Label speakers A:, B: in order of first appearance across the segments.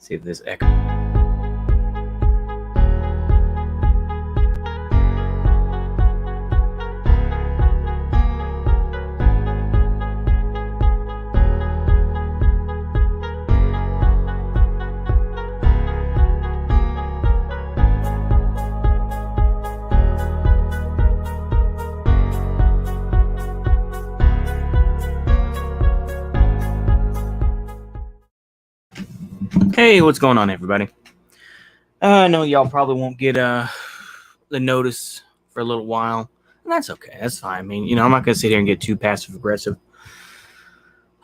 A: See if this echo. Hey, what's going on, everybody? I know y'all probably won't get the notice for a little while, and that's okay. That's fine. I mean, I'm not gonna sit here and get too passive aggressive.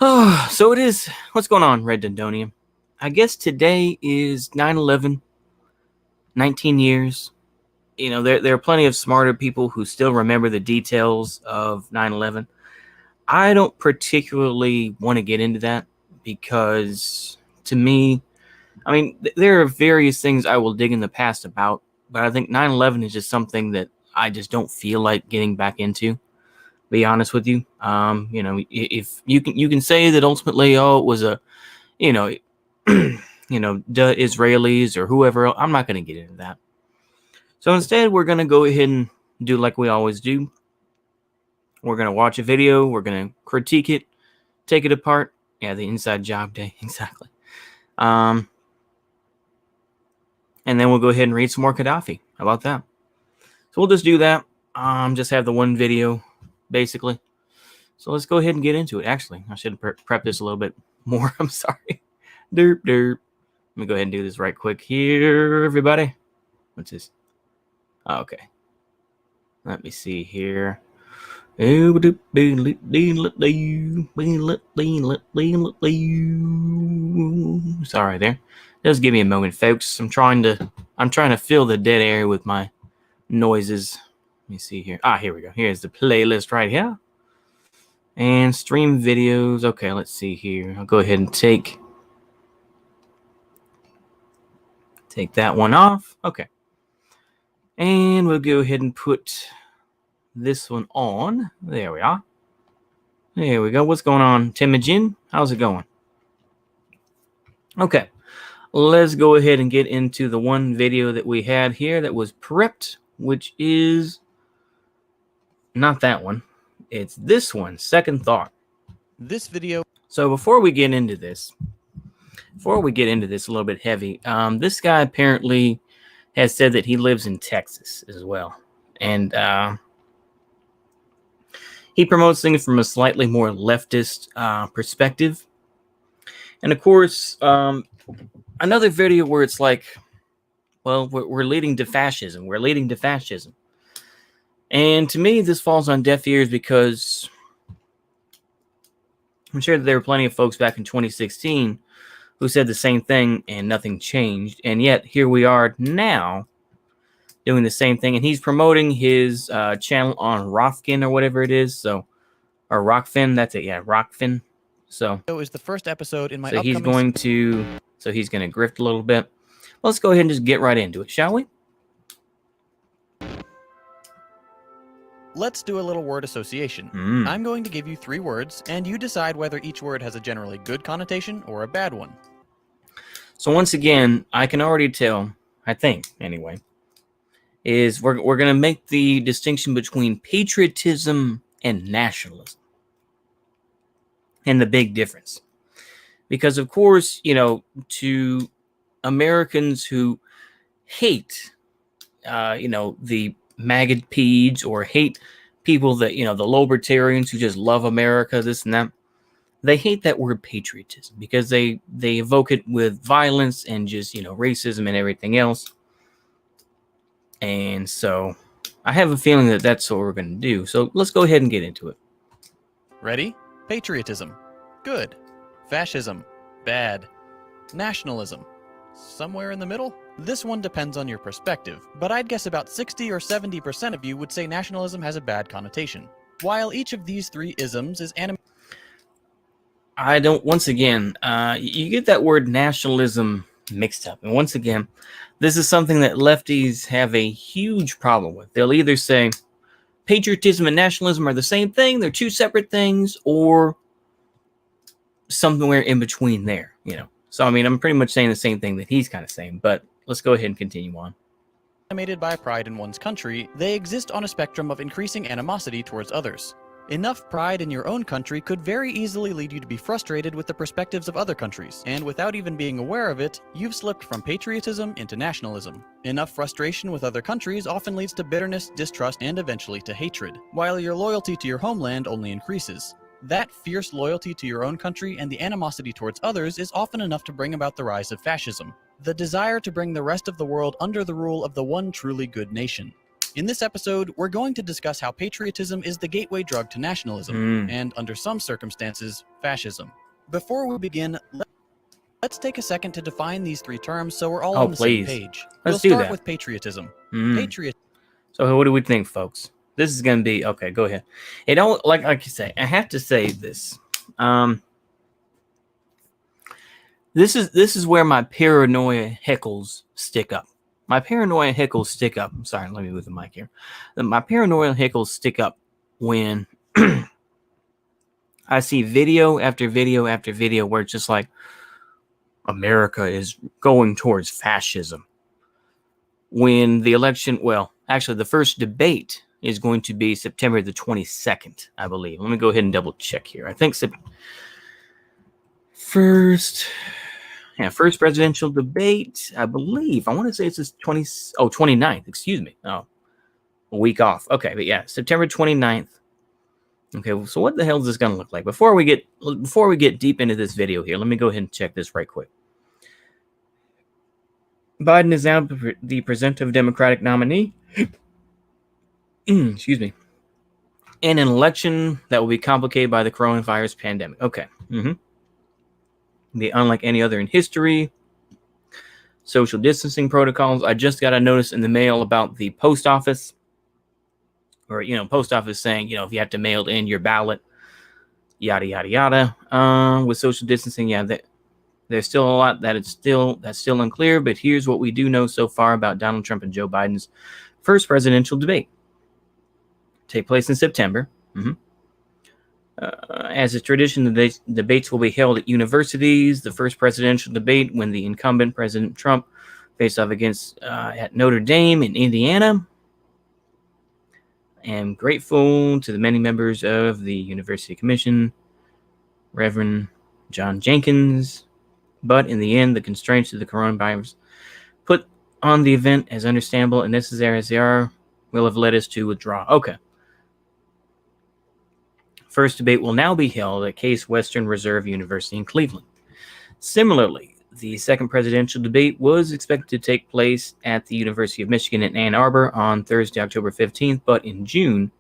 A: Oh, so it is. What's going on, Red Dundonium? I guess today is 9/11. 19 years. There are plenty of smarter people who still remember the details of 9/11. I don't particularly want to get into that because, to me, I mean, there are various things I will dig in the past about, but I think 9/11 is just something that I just don't feel like getting back into. Be honest with you. If you can say that ultimately, it was a, the Israelis or whoever else, I'm not going to get into that. So instead, we're going to go ahead and do like we always do. We're going to watch a video. We're going to critique it, take it apart. Yeah, the inside job day, exactly. And then we'll go ahead and read some more Gaddafi. How about that? So we'll just do that. Just have the one video, basically. So let's go ahead and get into it. Actually, I should prep this a little bit more. I'm sorry. Derp. Let me go ahead and do this right quick here, everybody. What's this? Oh, okay. Let me see here. Sorry there. Just give me a moment, folks. I'm trying to fill the dead air with my noises. Let me see here. Here we go. Here's the playlist right here. And stream videos. Okay, let's see here. I'll go ahead and take that one off. Okay. And we'll go ahead and put this one on. There we are. There we go. What's going on, Temujin? How's it going? Okay. Let's go ahead and get into the one video that we had here that was prepped, which is not that one. It's this one, Second Thought.
B: This video.
A: So before we get into this a little bit heavy, this guy apparently has said that he lives in Texas as well. And he promotes things from a slightly more leftist perspective. And of course, another video where it's like, well, we're leading to fascism. We're leading to fascism. And to me, this falls on deaf ears because I'm sure that there were plenty of folks back in 2016 who said the same thing and nothing changed. And yet here we are now doing the same thing. And he's promoting his channel on Rokfin or whatever it is. So, or Rokfin, that's it. Yeah, Rokfin. So
B: it was the first episode in my
A: upcoming... he's going to grift a little bit. Well, let's go ahead and just get right into it, shall we?
B: Let's do a little word association. I'm going to give you 3 words, and you decide whether each word has a generally good connotation or a bad one.
A: So once again, I can already tell, I think, anyway, is we're going to make the distinction between patriotism and nationalism. And the big difference. Because, of course, to Americans who hate, the maggot peds or hate people that, the libertarians who just love America, this and that, they hate that word patriotism because they evoke it with violence and just, racism and everything else. And so I have a feeling that that's what we're going to do. So let's go ahead and get into it.
B: Ready? Patriotism. Good. Fascism. Bad. Nationalism. Somewhere in the middle? This one depends on your perspective, but I'd guess about 60 or 70% of you would say nationalism has a bad connotation. While each of these 3 isms is
A: once again, you get that word nationalism mixed up. And once again, this is something that lefties have a huge problem with. They'll either say patriotism and nationalism are the same thing, they're 2 separate things, or somewhere in between there, So, I mean, I'm pretty much saying the same thing that he's kind of saying, but let's go ahead and continue on.
B: Animated by pride in one's country, they exist on a spectrum of increasing animosity towards others. Enough pride in your own country could very easily lead you to be frustrated with the perspectives of other countries, and without even being aware of it, you've slipped from patriotism into nationalism. Enough frustration with other countries often leads to bitterness, distrust, and eventually to hatred, while your loyalty to your homeland only increases. That fierce loyalty to your own country and the animosity towards others is often enough to bring about the rise of fascism, the desire to bring the rest of the world under the rule of the one truly good nation. In this episode, we're going to discuss how patriotism is the gateway drug to nationalism, and under some circumstances, fascism. Before we begin, let's take a second to define these three terms so we're all on the same page.
A: Let's
B: we'll
A: do
B: start
A: that.
B: with patriotism.
A: So what do we think, folks? This is going to be okay. Go ahead. It don't like you say. I have to say this. This is where my paranoia heckles stick up. My paranoia heckles stick up. I'm sorry, let me move the mic here. My paranoia heckles stick up when I see video after video after video where it's just like America is going towards fascism. When the election, well, actually the first debate is going to be September the 22nd, I believe. Let me go ahead and double check here. I think first presidential debate, I believe. I want to say it's 29th, excuse me. Oh, a week off. Okay, but yeah, September 29th. Okay, so what the hell is this going to look like? Before we get deep into this video here, let me go ahead and check this right quick. Biden is now the presumptive Democratic nominee. Excuse me. In an election that will be complicated by the coronavirus pandemic. Okay. Unlike any other in history, social distancing protocols. I just got a notice in the mail about the post office, or post office saying if you have to mail in your ballot, yada yada yada. With social distancing, there's still a lot that's still unclear. But here's what we do know so far about Donald Trump and Joe Biden's first presidential debate. Take place in September. As a tradition, the debates will be held at universities. The first presidential debate, when the incumbent President Trump faced off against at Notre Dame in Indiana. I'm grateful to the many members of the University Commission, Reverend John Jenkins, but in the end, the constraints of the coronavirus put on the event, as understandable and necessary as they are, will have led us to withdraw. Okay. First debate will now be held at Case Western Reserve University in Cleveland. Similarly, the second presidential debate was expected to take place at the University of Michigan in Ann Arbor on Thursday, October 15th, but in June,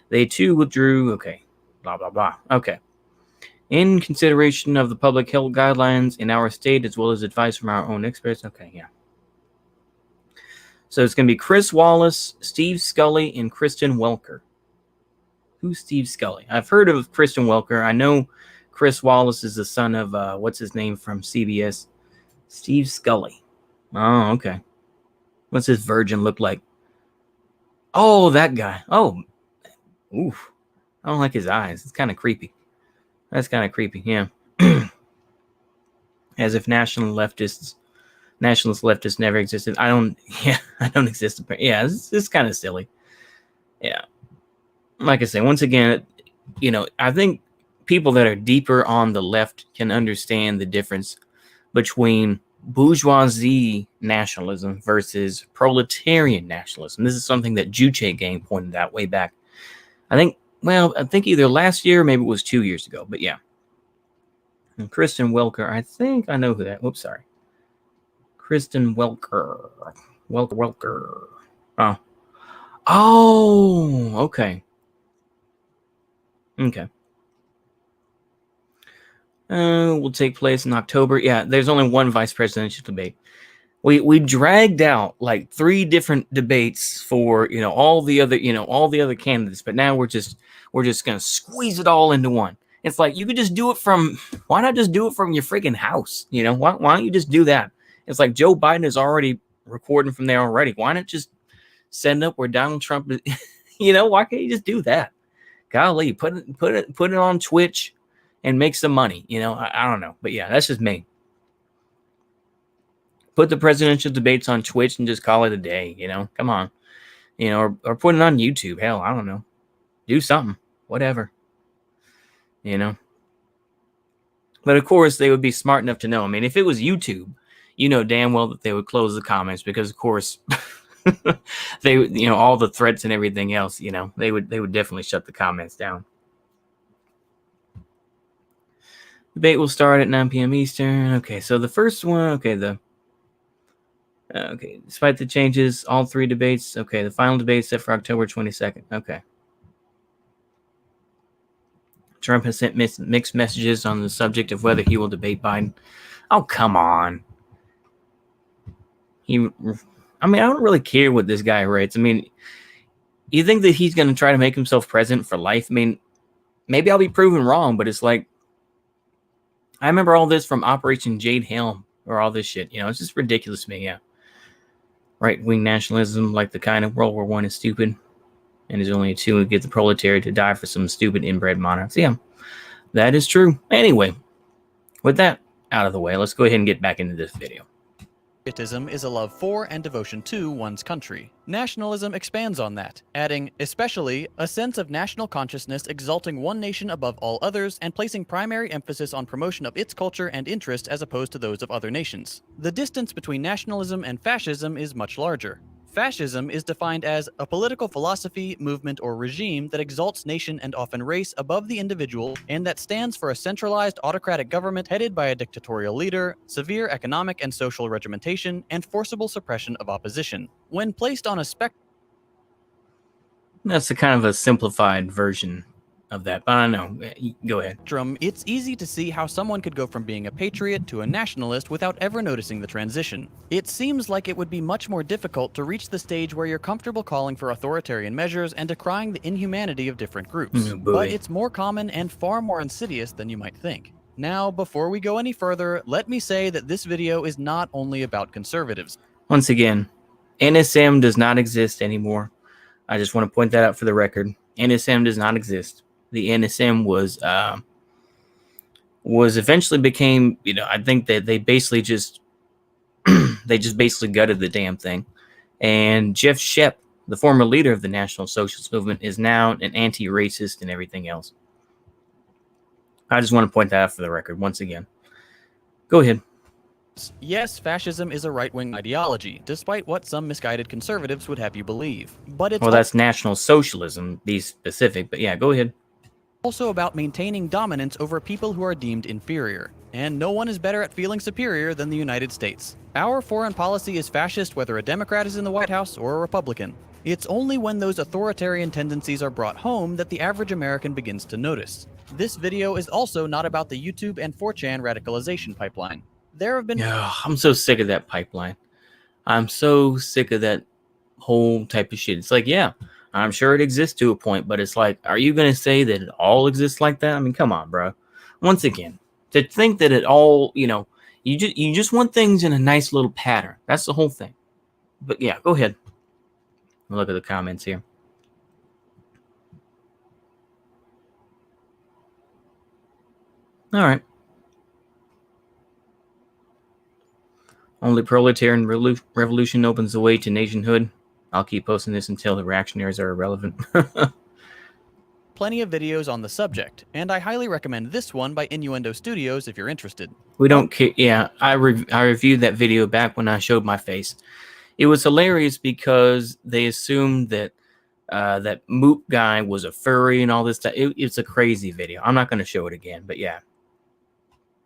A: they too withdrew. Okay, blah, blah, blah. Okay. In consideration of the public health guidelines in our state, as well as advice from our own experts. Okay, yeah. So it's going to be Chris Wallace, Steve Scully, and Kristen Welker. Who's Steve Scully? I've heard of Kristen Welker. I know Chris Wallace is the son of, what's his name from CBS? Steve Scully. Oh, okay. What's his virgin look like? Oh, that guy. Oh, oof. I don't like his eyes. It's kind of creepy. That's kind of creepy, yeah. As if nationalist leftists never existed. I don't exist. Yeah, it's kind of silly. Yeah. Like I say, once again, I think people that are deeper on the left can understand the difference between bourgeoisie nationalism versus proletarian nationalism. This is something that Juche Gang pointed out way back. I think either last year or maybe it was 2 years ago, but yeah. And Kristen Welker, I think I know who that. Whoops, sorry. Kristen Welker. Welker. Oh, okay. Okay. Will take place in October. Yeah, there's only one vice presidential debate. We dragged out like 3 different debates for all the other candidates, but now we're just gonna squeeze it all into one. It's like you could just do it from. Why not just do it from your freaking house? Why don't you just do that? It's like Joe Biden is already recording from there already. Why not just send up where Donald Trump is? Why can't you just do that? Golly, put it on Twitch and make some money. I don't know, but yeah, that's just me. Put the presidential debates on Twitch and just call it a day. Come on, or put it on YouTube. Hell, I don't know. Do something, whatever. But of course, they would be smart enough to know. I mean, if it was YouTube, damn well that they would close the comments because, of course, they, all the threats and everything else, they would definitely shut the comments down. Debate will start at 9 p.m. Eastern. Okay, so the first one, despite the changes, all three debates. Okay, the final debate set for October 22nd. Okay. Trump has sent mixed messages on the subject of whether he will debate Biden. Oh, come on. I don't really care what this guy writes. I mean, you think that he's going to try to make himself president for life? I mean, maybe I'll be proven wrong, but it's like, I remember all this from Operation Jade Helm or all this shit. It's just ridiculous to me, yeah. Right-wing nationalism, like the kind of World War I, is stupid. And there's only two who get the proletariat to die for some stupid inbred monarchs. Yeah, that is true. Anyway, with that out of the way, let's go ahead and get back into this video.
B: Patriotism is a love for and devotion to one's country. Nationalism expands on that, adding, especially, a sense of national consciousness exalting one nation above all others and placing primary emphasis on promotion of its culture and interest as opposed to those of other nations. The distance between nationalism and fascism is much larger. Fascism is defined as a political philosophy, movement, or regime that exalts nation and often race above the individual and that stands for a centralized autocratic government headed by a dictatorial leader, severe economic and social regimentation, and forcible suppression of opposition. When placed on a spectrum,
A: that's a kind of a simplified version of that, but I don't know. Go ahead.
B: It's easy to see how someone could go from being a patriot to a nationalist without ever noticing the transition. It seems like it would be much more difficult to reach the stage where you're comfortable calling for authoritarian measures and decrying the inhumanity of different groups. But it's more common and far more insidious than you might think. Now, before we go any further, let me say that this video is not only about conservatives.
A: Once again, NSM does not exist anymore. I just want to point that out for the record. NSM does not exist. The NSM was eventually became, I think that they basically just basically gutted the damn thing. And Jeff Shep, the former leader of the National Socialist Movement, is now an anti-racist and everything else. I just want to point that out for the record once again. Go ahead.
B: Yes, fascism is a right-wing ideology, despite what some misguided conservatives would have you believe. But it's
A: that's National Socialism, be specific, but yeah, go ahead.
B: Also about maintaining dominance over people who are deemed inferior. And no one is better at feeling superior than the United States. Our foreign policy is fascist whether a Democrat is in the White House or a Republican. It's only when those authoritarian tendencies are brought home that the average American begins to notice. This video is also not about the YouTube and 4chan radicalization pipeline. There have been...
A: Yeah, I'm so sick of that pipeline. I'm so sick of that whole type of shit. It's like, yeah, I'm sure it exists to a point, but it's like, are you going to say that it all exists like that? I mean, come on, bro. Once again, to think that it all, you just want things in a nice little pattern. That's the whole thing. But yeah, go ahead. Look at the comments here. All right. Only proletarian revolution opens the way to nationhood. I'll keep posting this until the reactionaries are irrelevant.
B: Plenty of videos on the subject, and I highly recommend this one by Innuendo Studios if you're interested.
A: We don't care. Yeah, I reviewed that video back when I showed my face. It was hilarious because they assumed that that Moop guy was a furry and all this stuff. It's a crazy video. I'm not going to show it again, but yeah.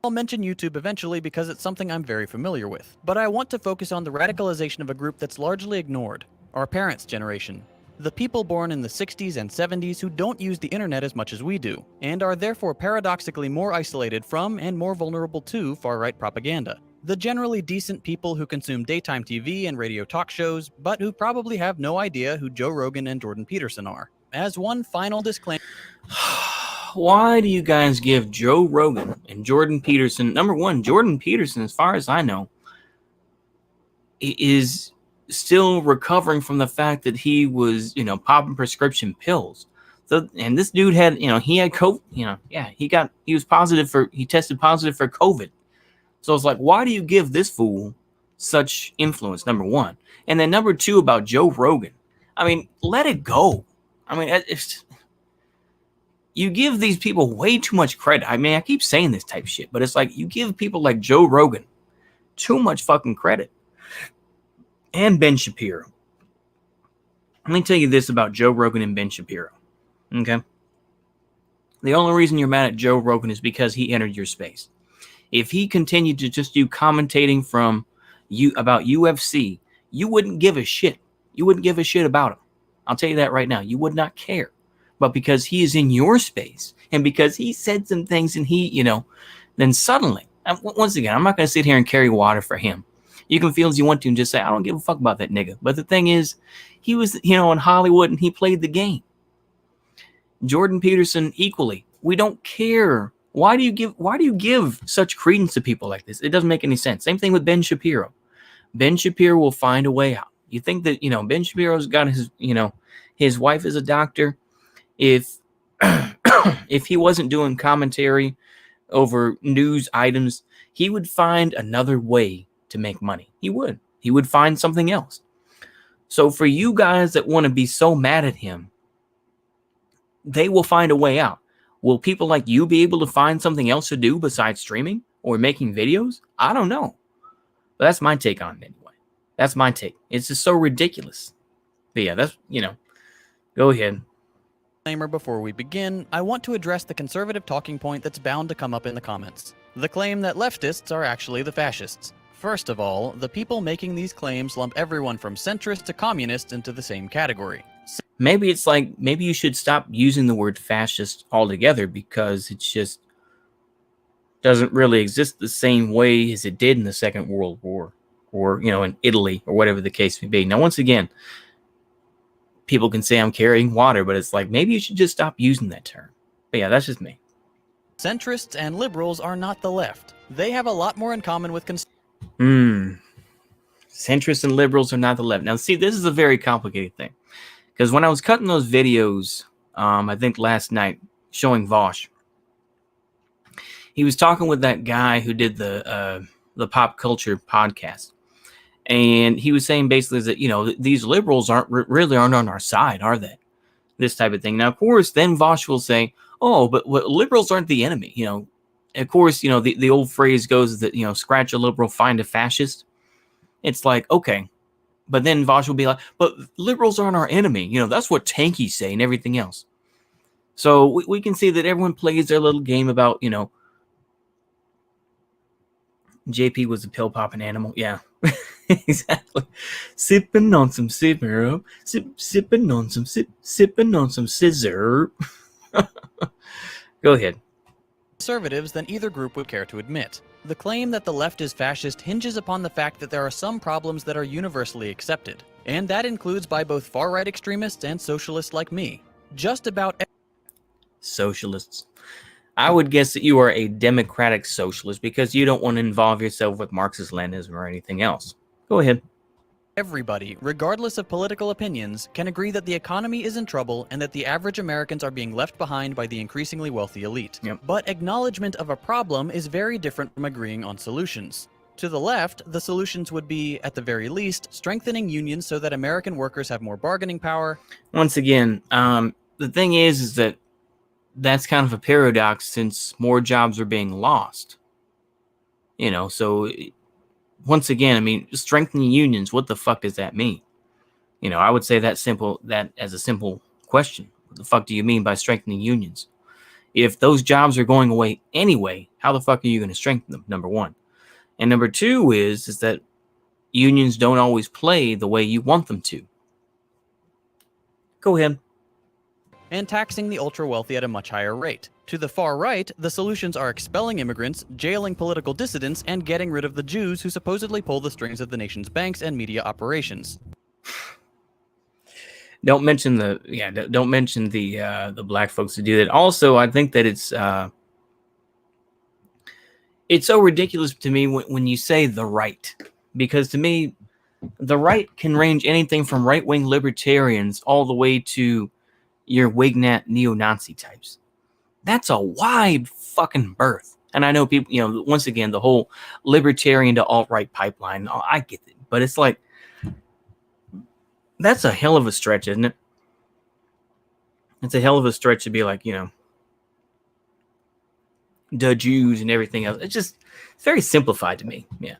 B: I'll mention YouTube eventually because it's something I'm very familiar with, but I want to focus on the radicalization of a group that's largely ignored, our parents' generation. The people born in the 60s and 70s who don't use the internet as much as we do, and are therefore paradoxically more isolated from and more vulnerable to far-right propaganda. The generally decent people who consume daytime TV and radio talk shows, but who probably have no idea who Joe Rogan and Jordan Peterson are. As one final disclaimer...
A: Why do you guys give Joe Rogan and Jordan Peterson... Number one, Jordan Peterson, as far as I know, is still recovering from the fact that he was, popping prescription pills. So, and this dude had, he had COVID, he tested positive for COVID. So it's like, why do you give this fool such influence, number one. And then number two, about Joe Rogan. I mean, let it go. I mean, you give these people way too much credit. I mean, I keep saying this type of shit, but it's like you give people like Joe Rogan too much fucking credit. And Ben Shapiro. Let me tell you this about Joe Rogan and Ben Shapiro. Okay? The only reason you're mad at Joe Rogan is because he entered your space. If he continued to just do commentating from you about UFC, you wouldn't give a shit. You wouldn't give a shit about him. I'll tell you that right now. You would not care. But because he is in your space and because he said some things and he, then suddenly, once again, I'm not going to sit here and carry water for him. You can feel as you want to and just say, I don't give a fuck about that nigga. But the thing is, he was, in Hollywood and he played the game. Jordan Peterson equally. We don't care. Why do you give such credence to people like this? It doesn't make any sense. Same thing with Ben Shapiro. Ben Shapiro will find a way out. You think that, Ben Shapiro's got his wife is a doctor. If he wasn't doing commentary over news items, he would find another way to make money. He would find something else. So for you guys that want to be so mad at him, they will find a way out. Will people like you be able to find something else to do besides streaming or making videos? I don't know. But that's my take on it anyway. That's my take. It's just so ridiculous. But yeah, that's, go ahead.
B: Before we begin, I want to address the conservative talking point that's bound to come up in the comments. The claim that leftists are actually the fascists. First of all, the people making these claims lump everyone from centrist to communist into the same category.
A: Maybe it's like, maybe you should stop using the word fascist altogether because it just doesn't really exist the same way as it did in the Second World War or, in Italy or whatever the case may be. Now, once again, people can say I'm carrying water, but it's like, maybe you should just stop using that term. But yeah, that's just me.
B: Centrists and liberals are not the left. They have a lot more in common with
A: Centrists and liberals are not the left. Now, see, this is a very complicated thing. Because when I was cutting those videos, I think last night, showing Vosh, he was talking with that guy who did the pop culture podcast. And he was saying basically that, these liberals really aren't on our side, are they? This type of thing. Now, of course, then Vosh will say, oh, but liberals aren't the enemy. Of course, the old phrase goes that, scratch a liberal, find a fascist. It's like, okay. But then Vosh will be like, but liberals aren't our enemy. That's what tankies say and everything else. So we can see that everyone plays their little game about, JP was a pill popping animal. Yeah, exactly. Sipping on some syrup, sipping on some scissor. Go ahead.
B: Conservatives than either group would care to admit. The claim that the left is fascist hinges upon the fact that there are some problems that are universally accepted, and that includes by both far-right extremists and socialists like me. Just about
A: socialists. I would guess that you are a democratic socialist because you don't want to involve yourself with Marxist-Leninism or anything else. Go ahead.
B: Everybody, regardless of political opinions, can agree that the economy is in trouble and that the average Americans are being left behind by the increasingly wealthy elite.
A: Yep.
B: But acknowledgement of a problem is very different from agreeing on solutions. To the left, the solutions would be, at the very least, strengthening unions so that American workers have more bargaining power.
A: Once again, the thing is that that's kind of a paradox since more jobs are being lost. So once again, I mean, strengthening unions, what the fuck does that mean? I would say that as a simple question. What the fuck do you mean by strengthening unions? If those jobs are going away anyway, how the fuck are you going to strengthen them? Number one. And number two is that unions don't always play the way you want them to. Go ahead.
B: And taxing the ultra-wealthy at a much higher rate. To the far right, the solutions are expelling immigrants, jailing political dissidents, and getting rid of the Jews who supposedly pull the strings of the nation's banks and media operations.
A: Don't mention the black folks who do that. Also, I think that it's so ridiculous to me when you say the right, because to me, the right can range anything from right-wing libertarians all the way to your Wignat neo-Nazi types. That's a wide fucking berth. And I know people, once again, the whole libertarian to alt-right pipeline, I get it. But it's like, that's a hell of a stretch, isn't it? It's a hell of a stretch to be like, the Jews and everything else. It's very simplified to me. Yeah.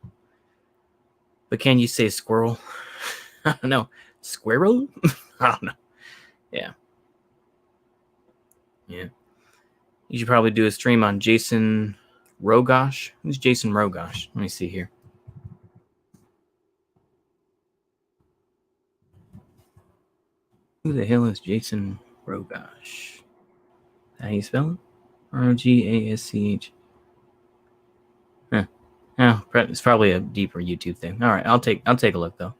A: But can you say squirrel? I don't know. Squirrel? I don't know. Yeah. Yeah. You should probably do a stream on Jason Rogosh. Who's Jason Rogosh? Let me see here. Who the hell is Jason Rogosh? How you spell it? Rogasch. Huh. Oh, it's probably a deeper YouTube thing. All right, I'll take a look though.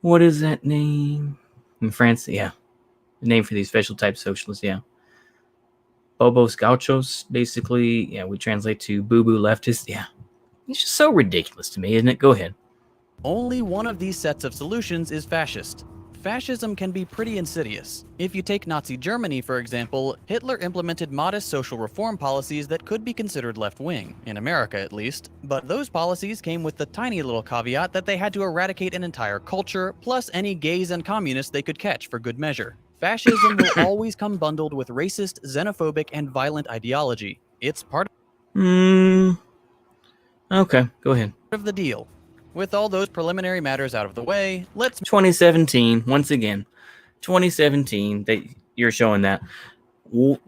A: What is that name? In France, yeah. The name for these special type socialists, yeah. Bobos Gauchos, basically, yeah, we translate to boo-boo leftists. Yeah. It's just so ridiculous to me, isn't it? Go ahead.
B: Only one of these sets of solutions is fascist. Fascism can be pretty insidious. If you take Nazi Germany, for example, Hitler implemented modest social reform policies that could be considered left-wing, in America at least, but those policies came with the tiny little caveat that they had to eradicate an entire culture, plus any gays and communists they could catch for good measure. Fascism will always come bundled with racist, xenophobic, and violent ideology. It's part
A: Okay, go ahead.
B: of the deal. With all those preliminary matters out of the way, let's
A: 2017, once again, 2017, that you're showing that.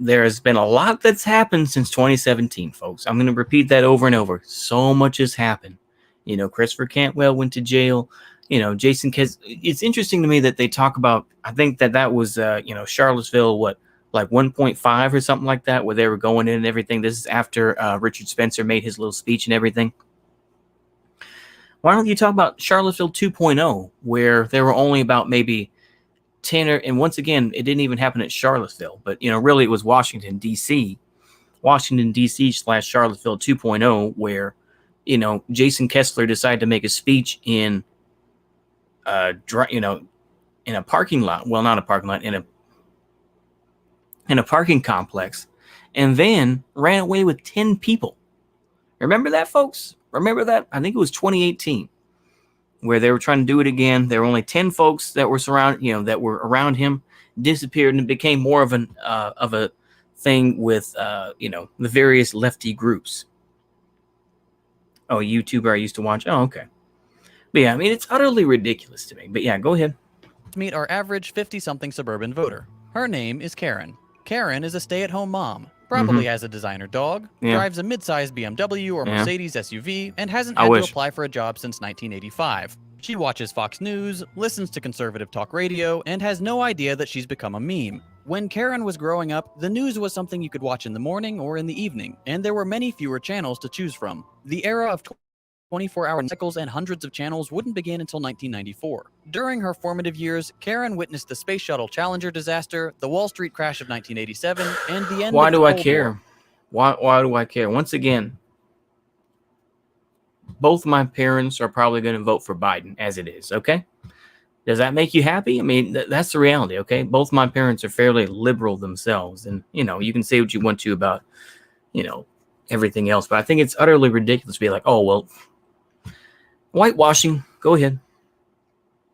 A: There has been a lot that's happened since 2017, folks. I'm going to repeat that over and over. So much has happened. Christopher Cantwell went to jail. Jason Kes. It's interesting to me that they talk about, I think that was, Charlottesville, like 1.5 or something like that, where they were going in and everything. This is after Richard Spencer made his little speech and everything. Why don't you talk about Charlottesville 2.0, where there were only about maybe 10 and once again, it didn't even happen at Charlottesville, but really it was Washington, D.C. Washington, D.C. / Charlottesville 2.0, where, Jason Kessler decided to make a speech in a parking lot. Well, not a parking lot, in a parking complex, and then ran away with 10 people. Remember that, folks? Remember that? I think it was 2018, where they were trying to do it again. There were only 10 folks that were that were around him, disappeared, and it became more of a thing with the various lefty groups. Oh, a YouTuber I used to watch. Oh, okay. But yeah, I mean, it's utterly ridiculous to me. But yeah, go ahead.
B: meet our average 50-something suburban voter. Her name is Karen. Karen is a stay-at-home mom. Probably has a designer dog, drives a mid-sized BMW or Mercedes SUV, and hasn't had to apply for a job since 1985. She watches Fox News, listens to conservative talk radio, and has no idea that she's become a meme. When Karen was growing up, the news was something you could watch in the morning or in the evening, and there were many fewer channels to choose from. The era of 24-hour cycles and hundreds of channels wouldn't begin until 1994. During her formative years, Karen witnessed the Space Shuttle Challenger disaster, the Wall Street crash of 1987, and the end
A: Why
B: of the
A: do I
B: Cold
A: care?
B: War.
A: Why do I care? Once again, both my parents are probably going to vote for Biden as it is, okay? Does that make you happy? I mean, that's the reality, okay? Both my parents are fairly liberal themselves, and, you can say what you want to about, everything else, but I think it's utterly ridiculous to be like, oh, well, whitewashing. Go ahead.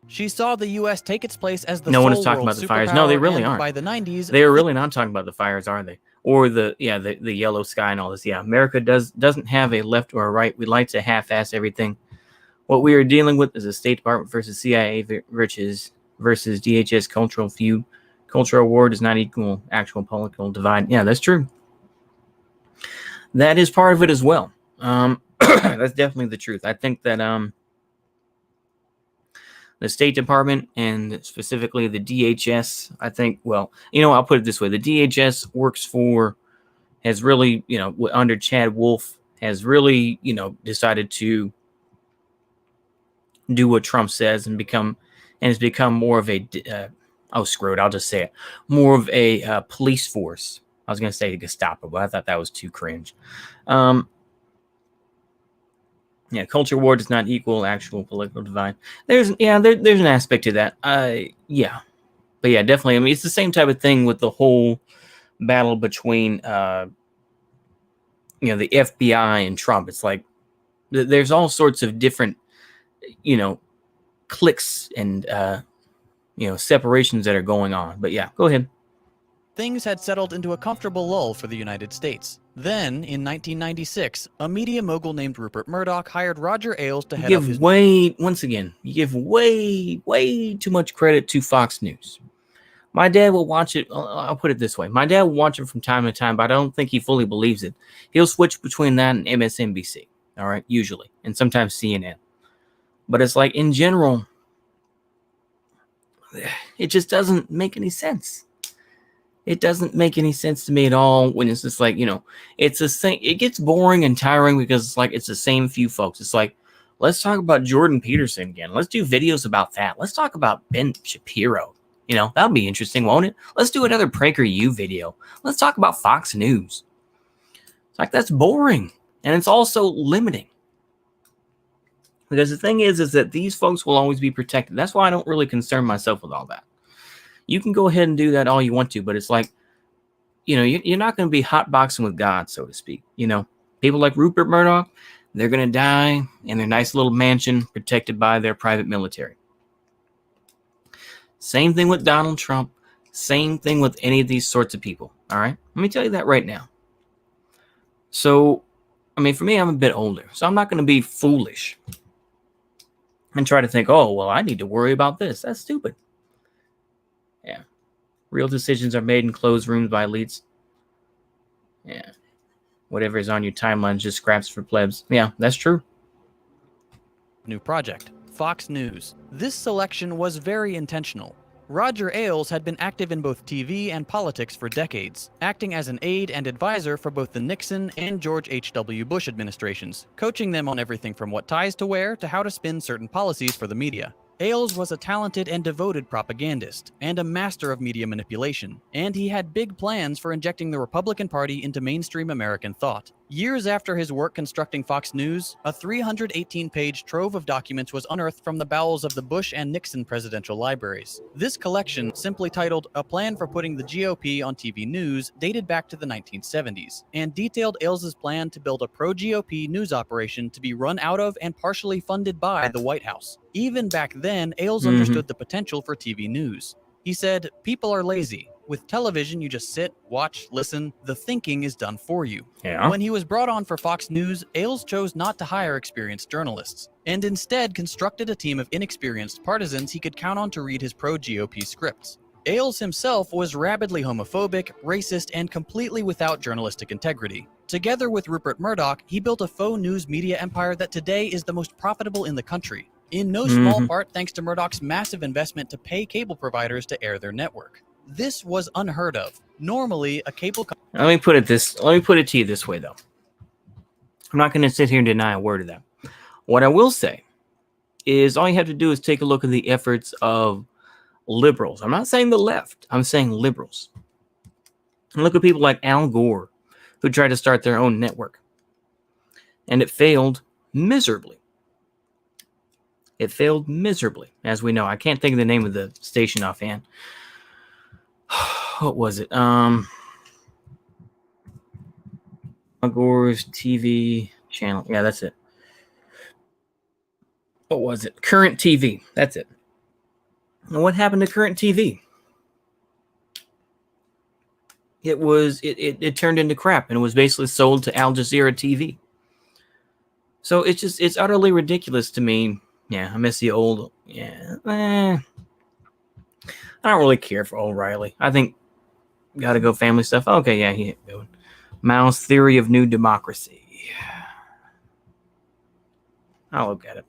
B: She saw the U.S. take its place as the
A: no one is
B: sole
A: talking
B: world
A: about the fires. No, they
B: superpower,
A: really
B: and
A: aren't.
B: By the 90s,
A: They are really not talking about the fires, are they? Or the yellow sky and all this. Yeah, America doesn't have a left or a right. We like to half-ass everything. What we are dealing with is a State Department versus CIA versus DHS cultural feud. Cultural war does not equal actual political divide. Yeah, that's true. That is part of it as well. That's definitely the truth. I think that the State Department and specifically the DHS, I think, well, I'll put it this way. The DHS has really, under Chad Wolf, has really, decided to do what Trump says and has become more of a, screw it, I'll just say it, more of a police force. I was going to say Gestapo, but I thought that was too cringe. Culture war does not equal actual political divide. There's an aspect to that. But yeah, definitely. I mean, it's the same type of thing with the whole battle between you know, the FBI and Trump. It's like there's all sorts of different, you know, cliques and you know, separations that are going on. But yeah, go ahead.
B: Things had settled into a comfortable lull for the United States. Then, in 1996, a media mogul named Rupert Murdoch hired Roger Ailes to head up his...
A: Once again, you give way too much credit to Fox News. My dad will watch it. I'll put it this way. My dad will watch it from time to time, but I don't think he fully believes it. He'll switch between that and MSNBC, all right, usually, and sometimes CNN. But it's like, in general, it just doesn't make any sense. It doesn't make any sense to me at all when it's just like, you know, it's the same. It gets boring and tiring because it's like it's the same few folks. It's like, let's talk about Jordan Peterson again. Let's do videos about that. Let's talk about Ben Shapiro. You know, that'll be interesting, won't it? Let's do another PragerU video. Let's talk about Fox News. It's like, that's boring. And it's also limiting. Because the thing is that these folks will always be protected. That's why I don't really concern myself with all that. You can go ahead and do that all you want to, but it's like, you know, you're not going to be hotboxing with God, so to speak. You know, people like Rupert Murdoch, they're going to die in their nice little mansion protected by their private military. Same thing with Donald Trump. Same thing with any of these sorts of people. All right. Let me tell you that right now. So, I mean, for me, I'm a bit older, so I'm not going to be foolish and try to think, oh, well, I need to worry about this. That's stupid. Yeah. Real decisions are made in closed rooms by elites. Yeah. Whatever is on your timeline is just scraps for plebs. Yeah, that's true.
B: New project, Fox News. This selection was very intentional. Roger Ailes had been active in both TV and politics for decades, acting as an aide and advisor for both the Nixon and George H.W. Bush administrations, coaching them on everything from what ties to wear to how to spin certain policies for the media. Ailes was a talented and devoted propagandist, and a master of media manipulation, and he had big plans for injecting the Republican Party into mainstream American thought. Years after his work constructing Fox News, a 318-page trove of documents was unearthed from the bowels of the Bush and Nixon presidential libraries. This collection, simply titled A Plan for Putting the GOP on TV News, dated back to the 1970s, and detailed Ailes' plan to build a pro-GOP news operation to be run out of and partially funded by the White House. Even back then, Ailes understood the potential for TV news. He said, "People are lazy. With television, you just sit, watch, listen. The thinking is done for you."
A: Yeah.
B: When he was brought on for Fox News, Ailes chose not to hire experienced journalists, and instead constructed a team of inexperienced partisans he could count on to read his pro-GOP scripts. Ailes himself was rabidly homophobic, racist, and completely without journalistic integrity. Together with Rupert Murdoch, he built a faux news media empire that today is the most profitable in the country, in no small part thanks to Murdoch's massive investment to pay cable providers to air their network. This was unheard of. Normally, a cable
A: Let me put it to you this way, though. I'm not going to sit here and deny a word of that. What I will say is all you have to do is take a look at the efforts of liberals. I'm not saying the left. I'm saying liberals. And look at people like Al Gore, who tried to start their own network. And it failed miserably. It failed miserably, as we know. I can't think of the name of the station offhand. What was it? Al Gore's TV channel. Yeah, that's it. What was it? Current TV. That's it. And what happened to Current TV? It turned into crap, and it was basically sold to Al Jazeera TV. So it's utterly ridiculous to me. Yeah, I miss the old. Yeah, I don't really care for O'Reilly. I think gotta go family stuff. Okay, yeah, he ain't going. Mao's Theory of New Democracy. I'll look at it.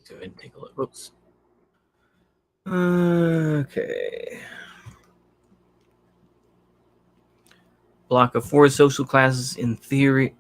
A: Go ahead and take a look. Oops. Okay. Block of 4 social classes in theory.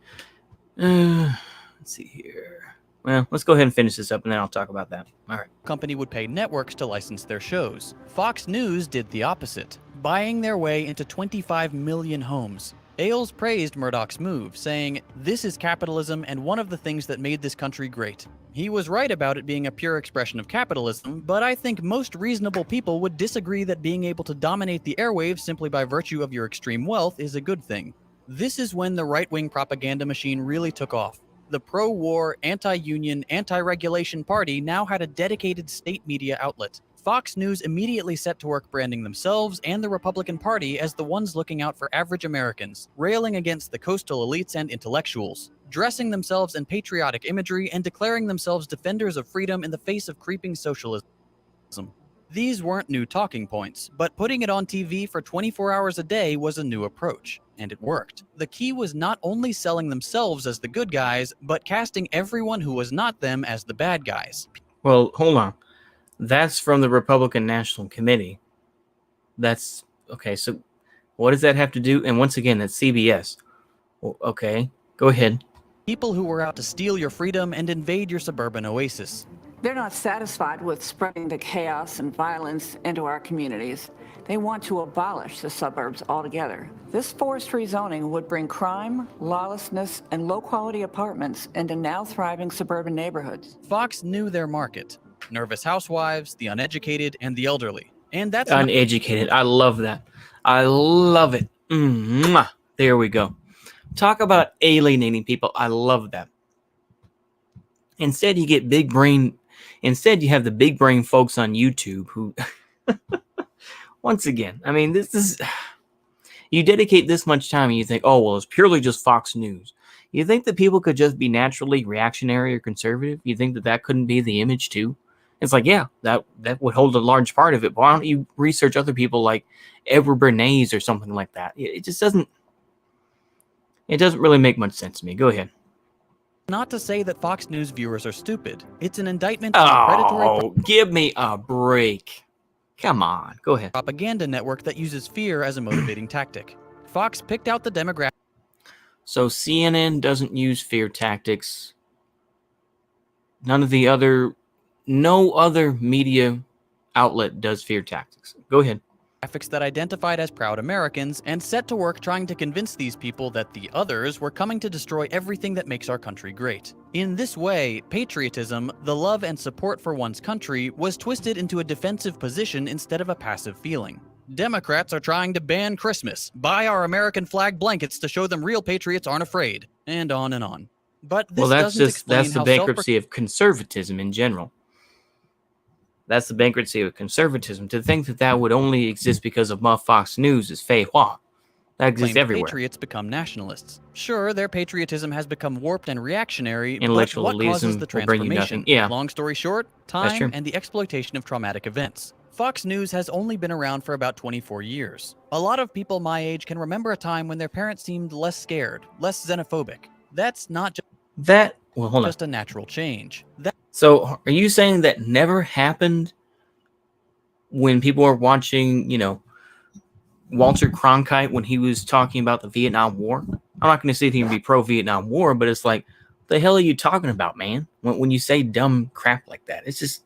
A: Let's see here. Well, let's go ahead and finish this up, and then I'll talk about that. All right.
B: company would pay networks to license their shows. Fox News did the opposite, buying their way into 25 million homes. Ailes praised Murdoch's move, saying, "This is capitalism and one of the things that made this country great." He was right about it being a pure expression of capitalism, but I think most reasonable people would disagree that being able to dominate the airwaves simply by virtue of your extreme wealth is a good thing. This is when the right-wing propaganda machine really took off. The pro-war, anti-union, anti-regulation party now had a dedicated state media outlet. Fox News immediately set to work branding themselves and the Republican Party as the ones looking out for average Americans, railing against the coastal elites and intellectuals, dressing themselves in patriotic imagery and declaring themselves defenders of freedom in the face of creeping socialism. These weren't new talking points, but putting it on TV for 24 hours a day was a new approach, and it worked. The key was not only selling themselves as the good guys, but casting everyone who was not them as the bad guys.
A: Well, hold on. That's from the Republican National Committee. That's okay. So, what does that have to do? And once again, that's CBS. Well, okay, go ahead.
B: People who were out to steal your freedom and invade your suburban oasis.
C: They're not satisfied with spreading the chaos and violence into our communities. They want to abolish the suburbs altogether. This forced rezoning would bring crime, lawlessness, and low-quality apartments into now thriving suburban neighborhoods.
B: Fox knew their market. Nervous housewives, the uneducated, and the elderly. And that's
A: Uneducated. I love that. I love it. Mwah. There we go. Talk about alienating people. I love that. Instead, you get big brain. Instead, you have the big brain folks on YouTube who, once again, I mean, this is, you dedicate this much time and you think, oh, well, it's purely just Fox News. You think that people could just be naturally reactionary or conservative? You think that that couldn't be the image too? It's like, yeah, that would hold a large part of it. But why don't you research other people like Edward Bernays or something like that? It just doesn't. It doesn't really make much sense to me. Go ahead.
B: not to say that Fox News viewers are stupid. It's an indictment on the predatory
A: Oh, give me a break. Come on, go ahead.
B: propaganda network that uses fear as a motivating tactic. Fox picked out the demographic.
A: So CNN doesn't use fear tactics. No other media outlet does fear tactics. Go ahead.
B: Graphics that identified as proud Americans and set to work trying to convince these people that the others were coming to destroy everything that makes our country great. In this way, patriotism, the love and support for one's country, was twisted into a defensive position instead of a passive feeling. Democrats are trying to ban Christmas, buy our American flag blankets to show them real patriots aren't afraid, and on and on. But this
A: That's
B: explain
A: the
B: how
A: bankruptcy of conservatism in general. That's the bankruptcy of conservatism. To think that that would only exist because of Fox News is fei hua. That exists
B: self-proclaimed
A: everywhere.
B: patriots become nationalists. Sure, their patriotism has become warped and reactionary,
A: Intellectual
B: but what causes
A: elitism
B: the
A: will bring you
B: transformation?
A: nothing. Yeah.
B: Long story short,
A: That's true.
B: time and the exploitation of traumatic events. Fox News has only been around for about 24 years. A lot of people my age can remember a time when their parents seemed less scared, less xenophobic. That's not
A: Hold on.
B: just a natural change.
A: So are you saying that never happened when people were watching, Walter Cronkite when he was talking about the Vietnam War? I'm not going to say he can be pro-Vietnam War, but it's like, what the hell are you talking about, man? When you say dumb crap like that, it's just,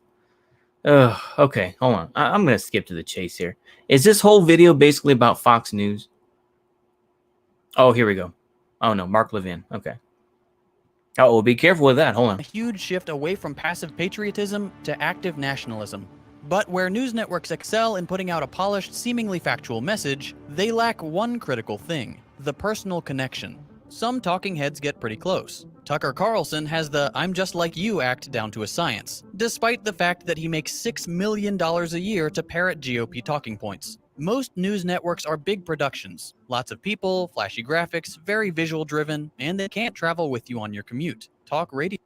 A: okay, hold on. I'm going to skip to the chase here. Is this whole video basically about Fox News? Oh, here we go. Oh, no, Mark Levin. Okay. Oh, be careful with that. Hold on.
B: A huge shift away from passive patriotism to active nationalism. But where news networks excel in putting out a polished, seemingly factual message, they lack one critical thing: the personal connection. Some talking heads get pretty close. Tucker Carlson has the "I'm just like you" act down to a science, despite the fact that he makes $6 million a year to parrot GOP talking points. Most news networks are big productions. Lots of people, flashy graphics, very visual driven, and they can't travel with you on your commute. Talk radio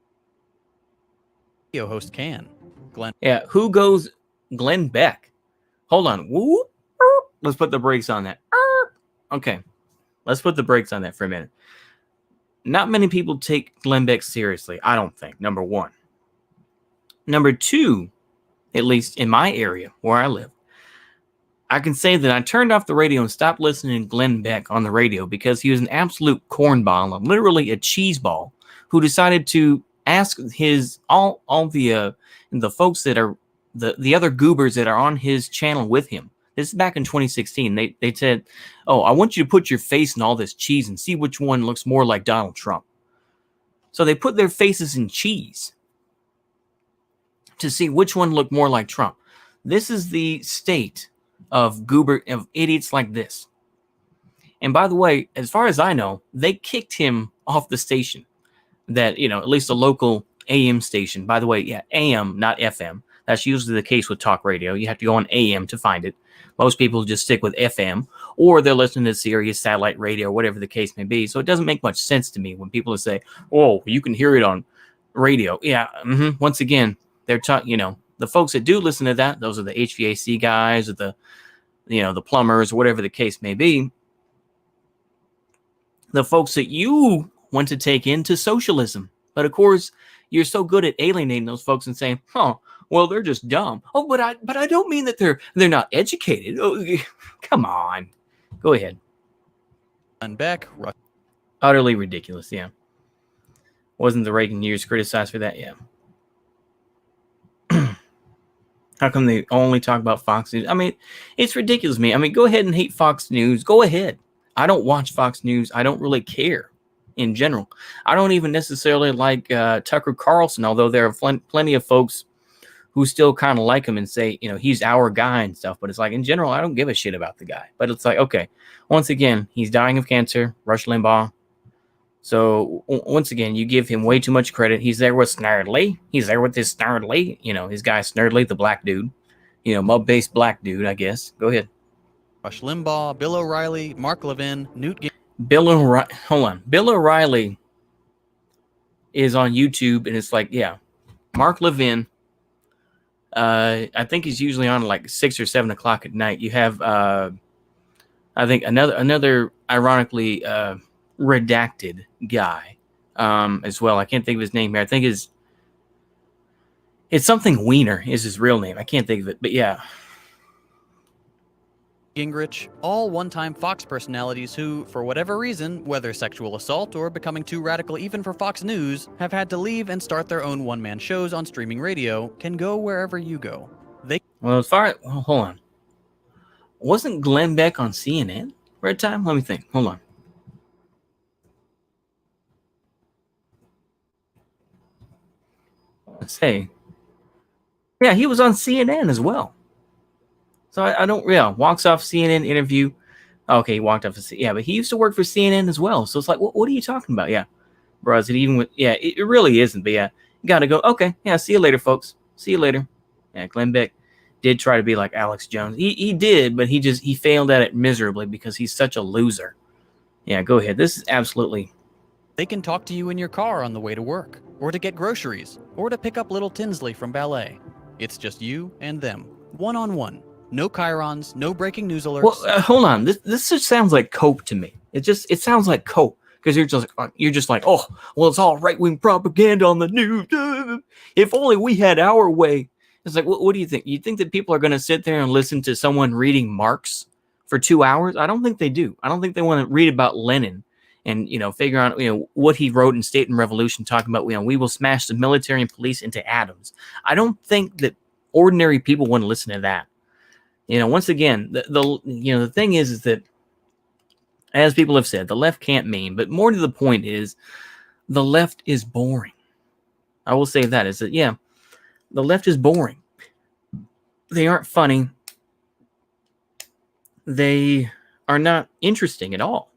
B: host can.
A: Yeah, who goes Glenn Beck? Hold on. Whoop, whoop. Let's put the brakes on that. Okay. Let's put the brakes on that for a minute. Not many people take Glenn Beck seriously, I don't think, number one. Number two, at least in my area where I live, I can say that I turned off the radio and stopped listening to Glenn Beck on the radio because he was an absolute cornball, literally a cheese ball, who decided to ask all the folks that are the other goobers that are on his channel with him, This is back in 2016. They said, "Oh, I want you to put your face in all this cheese and see which one looks more like Donald Trump." So they put their faces in cheese to see which one looked more like Trump. This is the state of idiots like this. And by the way, as far as I know, they kicked him off the station. That, at least a local AM station. By the way, yeah, AM, not FM. That's usually the case with talk radio. You have to go on AM to find it. Most people just stick with FM, or they're listening to Sirius satellite radio, or whatever the case may be. So it doesn't make much sense to me when people say, "Oh, you can hear it on radio." Yeah. Once again, they're the folks that do listen to that, those are the HVAC guys, or the plumbers, or whatever the case may be. The folks that you want to take into socialism. But of course, you're so good at alienating those folks and saying, "Oh, well, they're just dumb." Oh, but I don't mean that they're not educated. Oh, come on. Go ahead.
B: And Beck,
A: Utterly ridiculous, yeah. Wasn't the Reagan years criticized for that? Yeah. How come they only talk about Fox News? I mean, it's ridiculous to me. I mean, go ahead and hate Fox News. Go ahead. I don't watch Fox News. I don't really care in general. I don't even necessarily like Tucker Carlson, although there are plenty of folks who still kind of like him and say, he's our guy and stuff. But it's like, in general, I don't give a shit about the guy. But it's like, okay, once again, he's dying of cancer, Rush Limbaugh. So once again, you give him way too much credit. He's there with Snerdley. He's there with this Snerdley. His guy Snerdley, the black dude. Mud-based black dude, I guess. Go ahead.
B: Rush Limbaugh, Bill O'Reilly, Mark Levin, Newt Gingrich.
A: Bill O'Reilly is on YouTube, and it's like, yeah, Mark Levin. I think he's usually on like 6 or 7 o'clock at night. You have, I think another ironically redacted guy as well. I can't think of his name here. I think it's something Wiener is his real name. I can't think of it, but yeah.
B: Gingrich, all one-time Fox personalities who, for whatever reason, whether sexual assault or becoming too radical even for Fox News, have had to leave and start their own one-man shows on streaming radio, can go wherever you go.
A: Hold on. Wasn't Glenn Beck on CNN for a time? Let me think. Hold on. Let's say. Yeah, he was on CNN as well. So I don't, walks off CNN interview. Okay, he walked off. But he used to work for CNN as well. So it's like, what are you talking about? Yeah, bro, is it even with, it really isn't. But yeah, you got to go. Okay, yeah, see you later, folks. See you later. Yeah, Glenn Beck did try to be like Alex Jones. He did, but he failed at it miserably because he's such a loser. Yeah, go ahead. This is absolutely.
B: They can talk to you in your car on the way to work, or to get groceries, or to pick up little Tinsley from ballet. It's just you and them, one-on-one. No chyrons, no breaking news alerts.
A: Well, hold on. This just sounds like cope to me. It sounds like cope because you're just like, oh, well, it's all right-wing propaganda on the news. If only we had our way. It's like, what do you think? You think that people are going to sit there and listen to someone reading Marx for 2 hours? I don't think they do. I don't think they want to read about Lenin and figure out what he wrote in State and Revolution, talking about we will smash the military and police into atoms. I don't think that ordinary people want to listen to that. Once again, the thing is that, as people have said, the left can't meme, but more to the point is the left is boring. I will say that is that, the left is boring. They aren't funny. They are not interesting at all.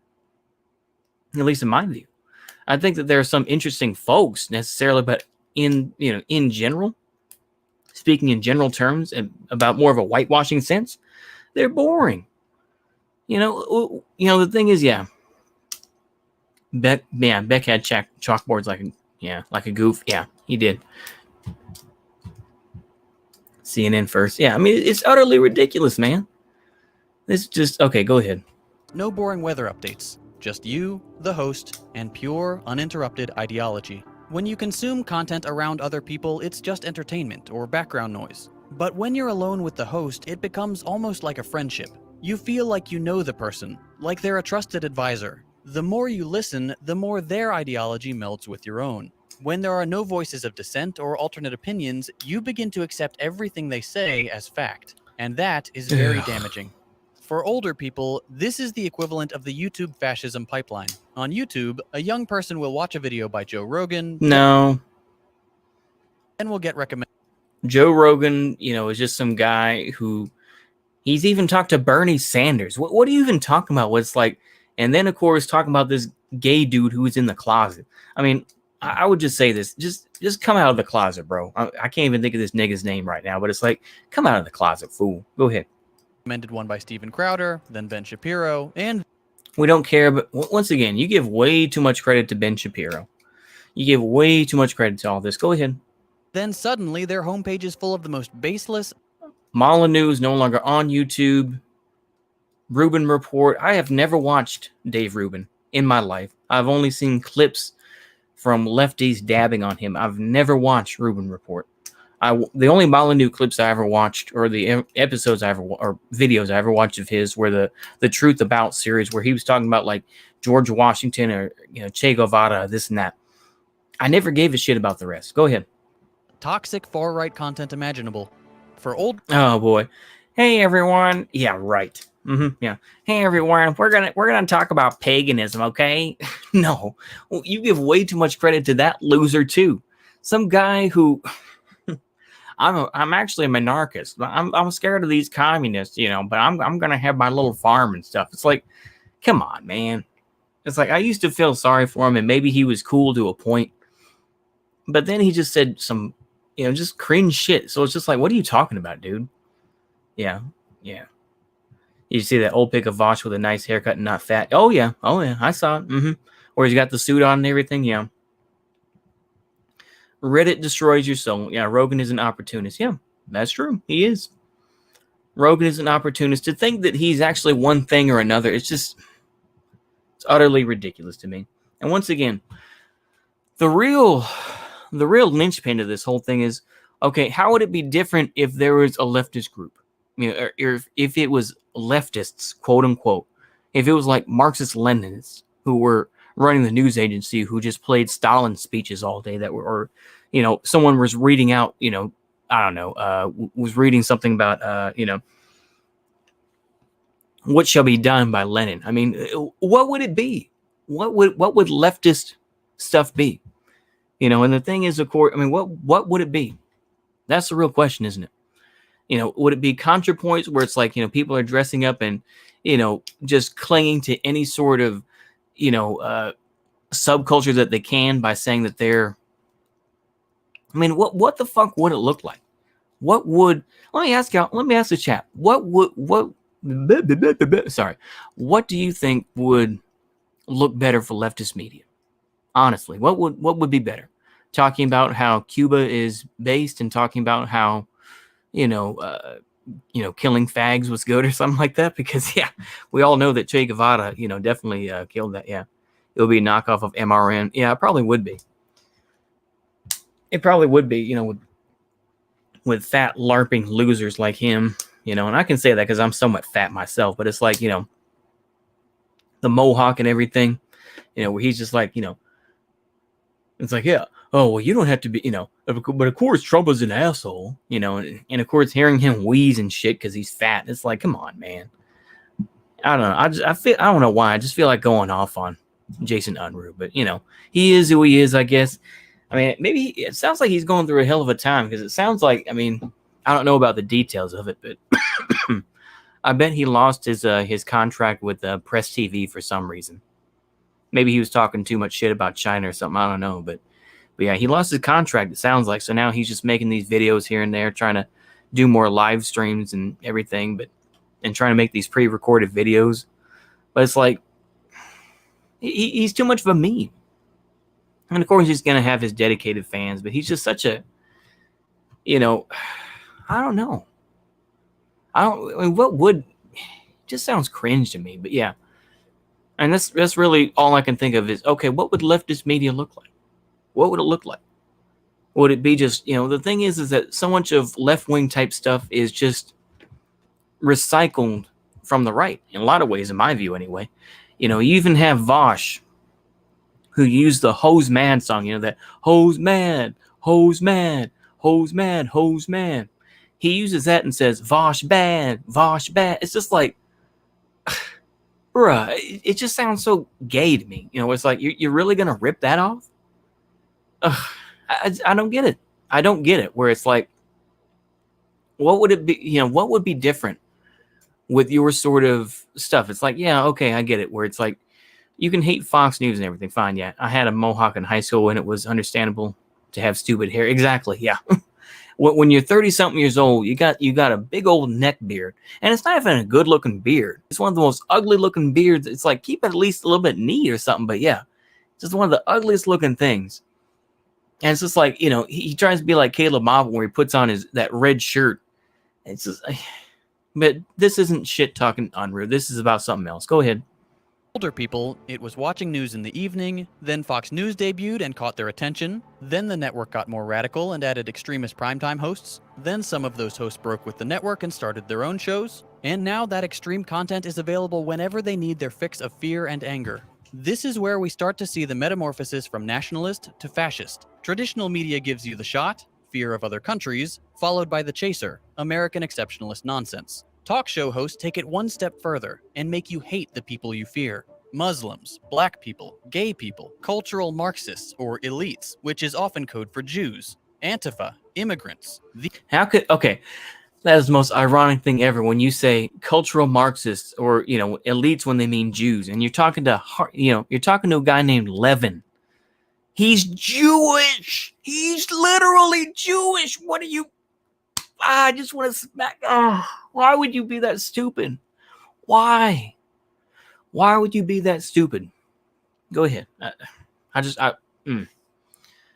A: At least in my view. I think that there are some interesting folks necessarily, but in general, speaking in general terms and about more of a whitewashing sense, they're boring. The thing is, Beck had chalkboards like a goof. Yeah, he did. CNN first. Yeah, I mean, it's utterly ridiculous, man. This just, okay, go ahead.
B: No boring weather updates. Just you, the host, and pure, uninterrupted ideology. When you consume content around other people, it's just entertainment or background noise. But when you're alone with the host, it becomes almost like a friendship. You feel like you know the person, like they're a trusted advisor. The more you listen, the more their ideology melds with your own. When there are no voices of dissent or alternate opinions, you begin to accept everything they say as fact. And that is very damaging. For older people, this is the equivalent of the YouTube fascism pipeline. On YouTube, a young person will watch a video by Joe Rogan,
A: No.
B: and will get recommended.
A: Joe Rogan, is just some guy who he's even talked to Bernie Sanders. What are you even talking about? What's like, and then of course talking about this gay dude who's in the closet. I mean, I would just say this: just come out of the closet, bro. I can't even think of this nigga's name right now, but it's like, come out of the closet, fool. Go ahead.
B: Recommended one by Steven Crowder, then Ben Shapiro, and
A: We don't care, but once again, you give way too much credit to Ben Shapiro. You give way too much credit to all this. Go ahead.
B: then suddenly their homepage is full of the most baseless.
A: Mala News no longer on YouTube. Rubin Report. I have never watched Dave Rubin in my life. I've only seen clips from lefties dabbing on him. I've never watched Rubin Report. The only Molyneux clips I ever watched, or the episodes or videos I ever watched of his, were the Truth About series, where he was talking about like George Washington or Che Guevara, this and that. I never gave a shit about the rest. Go ahead.
B: Toxic far-right content imaginable. For old
A: Oh boy. Hey everyone. Yeah, right. Yeah. Hey everyone. We're gonna talk about paganism, okay? No. Well, you give way too much credit to that loser too. Some guy who I'm actually a monarchist. I'm scared of these communists, but I'm gonna have my little farm and stuff. It's like, come on, man. It's like I used to feel sorry for him, and maybe he was cool to a point. But then he just said some, just cringe shit. So it's just like, what are you talking about, dude? Yeah. You see that old pic of Vosh with a nice haircut and not fat? Oh yeah, I saw it. Where he's got the suit on and everything. Yeah. Reddit destroys your soul. Yeah, Rogan is an opportunist. Yeah, that's true. He is. Rogan is an opportunist. To think that he's actually one thing or another, it's utterly ridiculous to me. And once again, the real linchpin to this whole thing is, okay, how would it be different if there was a leftist group? Or if it was leftists, quote unquote, if it was like Marxist-Leninists who were running the news agency, who just played Stalin speeches all day, or someone was reading out, I don't know, was reading something about, what shall be done by Lenin. I mean, what would it be? What would leftist stuff be? And the thing is, of course, I mean, what would it be? That's the real question, isn't it? Would it be ContraPoints where it's like, people are dressing up and, just clinging to any sort of, subculture that they can by saying that they're, I mean, what the fuck would it look like? Let me ask the chat, what do you think would look better for leftist media? Honestly, what would be better? Talking about how Cuba is based and talking about how, killing fags was good or something like that? Because yeah, we all know that Che Guevara, definitely killed that. Yeah, it would be a knockoff of MRN. Yeah, it probably would be. It probably would be, with fat LARPing losers like him, and I can say that because I'm somewhat fat myself, but it's like, the mohawk and everything, where he's just like, it's like, yeah, oh, well, you don't have to be, but of course Trump is an asshole, and of course hearing him wheeze and shit because he's fat, it's like, come on, man. I don't know. I don't know why. I just feel like going off on Jason Unruh, but he is who he is, I guess. I mean, maybe it sounds like he's going through a hell of a time, because it sounds like, I mean, I don't know about the details of it, but I bet he lost his contract with Press TV for some reason. Maybe he was talking too much shit about China or something. I don't know, but yeah, he lost his contract, it sounds like. So now he's just making these videos here and there, trying to do more live streams and everything, and trying to make these pre-recorded videos. But it's like, he's too much of a meme. And of course, he's going to have his dedicated fans, but he's just such a, I don't know. I mean, what would, just sounds cringe to me, but yeah. And that's really all I can think of is, okay, what would leftist media look like? What would it look like? Would it be just, the thing is that so much of left-wing type stuff is just recycled from the right, in a lot of ways, in my view anyway. You even have Vosh, who used the Hose Man song, that hose man, hose man, hose man, hose man. he uses that and says, Vosh bad, Vosh bad. It's just like, bruh, it just sounds so gay to me. You know, it's like, you're really going to rip that off? Ugh, I don't get it. I don't get it. Where it's like, what would it be? You know, what would be different with your sort of stuff? It's like, yeah, okay, I get it. Where it's like, you can hate Fox News and everything. Fine, yeah. I had a mohawk in high school and it was understandable to have stupid hair. Exactly, yeah. When you're 30-something years old, you got a big old neck beard. And it's not even a good-looking beard. It's one of the most ugly-looking beards. It's like, keep it at least a little bit neat or something. But yeah, it's just one of the ugliest-looking things. And it's just like, you know, he tries to be like Caleb Marble where he puts on that red shirt. It's just, but this isn't shit-talking Unruh. This is about something else. Go ahead.
B: Older people, it was watching news in the evening, then Fox News debuted and caught their attention, then the network got more radical and added extremist primetime hosts, then some of those hosts broke with the network and started their own shows, and now that extreme content is available whenever they need their fix of fear and anger. This is where we start to see the metamorphosis from nationalist to fascist. Traditional media gives you the shot, fear of other countries, followed by the chaser, American exceptionalist nonsense. Talk show hosts take it one step further and make you hate the people you fear. Muslims, black people, gay people, cultural Marxists, or elites, which is often code for Jews, Antifa, immigrants.
A: Okay, that is the most ironic thing ever when you say cultural Marxists or, you know, elites when they mean Jews. And you're talking to a guy named Levin. He's Jewish. He's literally Jewish. What are you... I just want to smack... why would you be that stupid? Why? Why would you be that stupid? Go ahead.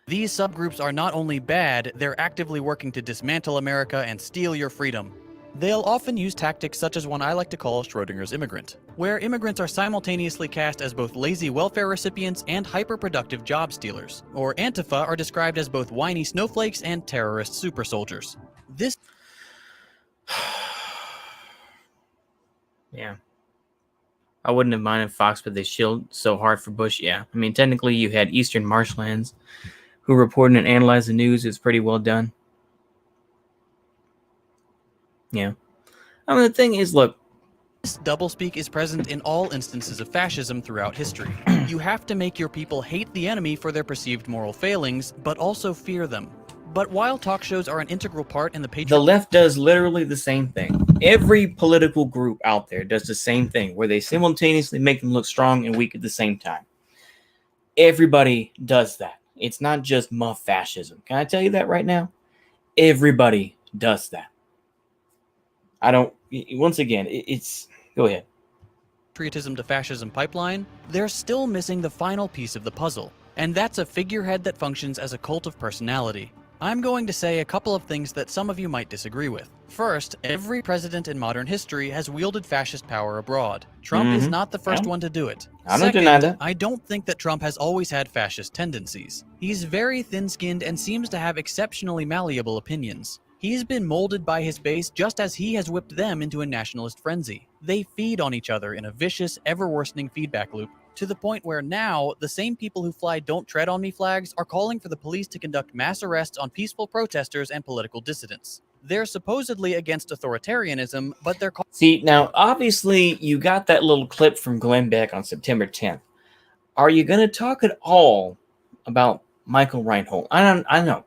B: These subgroups are not only bad, they're actively working to dismantle America and steal your freedom. They'll often use tactics such as one I like to call Schrodinger's immigrant, where immigrants are simultaneously cast as both lazy welfare recipients and hyper-productive job stealers, or Antifa are described as both whiny snowflakes and terrorist super soldiers. This...
A: Yeah. I wouldn't have minded Fox, but they shield so hard for Bush. Yeah. I mean, technically, you had Eastern Marshlands who reported and analyzed the news. It's pretty well done. Yeah. I mean, the thing is, look.
B: This doublespeak is present in all instances of fascism throughout history. You have to make your people hate the enemy for their perceived moral failings, but also fear them. But while talk shows are an integral part in the
A: left does literally the same thing. Every political group out there does the same thing, where they simultaneously make them look strong and weak at the same time. Everybody does that. It's not just muff fascism. Can I tell you that right now? Everybody does that. Once again, it's... Go ahead.
B: Patriotism to fascism pipeline, they're still missing the final piece of the puzzle, and that's a figurehead that functions as a cult of personality. I'm going to say a couple of things that some of you might disagree with. First, every president in modern history has wielded fascist power abroad. Trump is not the first one to do it.
A: I don't deny that.
B: I don't think that Trump has always had fascist tendencies. He's very thin-skinned and seems to have exceptionally malleable opinions. He's been molded by his base just as he has whipped them into a nationalist frenzy. They feed on each other in a vicious, ever-worsening feedback loop, to the point where now, the same people who fly "Don't Tread on Me" flags are calling for the police to conduct mass arrests on peaceful protesters and political dissidents. They're supposedly against authoritarianism, but they're...
A: See, now, obviously, you got that little clip from Glenn Beck on September 10th. Are you going to talk at all about Michael Reinhold? I know.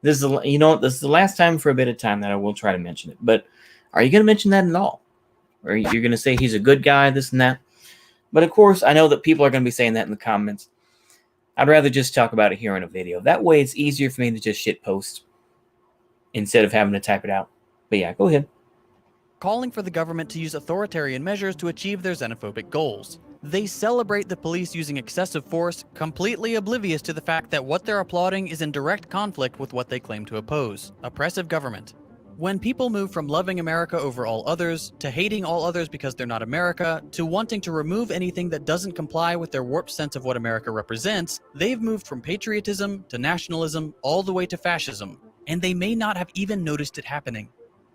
A: This is the last time for a bit of time that I will try to mention it. But are you going to mention that at all? Or you're going to say he's a good guy, this and that? But of course, I know that people are going to be saying that in the comments. I'd rather just talk about it here in a video. That way it's easier for me to just shit post instead of having to type it out. But yeah, go ahead.
B: Calling for the government to use authoritarian measures to achieve their xenophobic goals. They celebrate the police using excessive force, completely oblivious to the fact that what they're applauding is in direct conflict with what they claim to oppose: oppressive government. When people move from loving America over all others, to hating all others because they're not America, to wanting to remove anything that doesn't comply with their warped sense of what America represents, they've moved from patriotism to nationalism all the way to fascism, and they may not have even noticed it happening.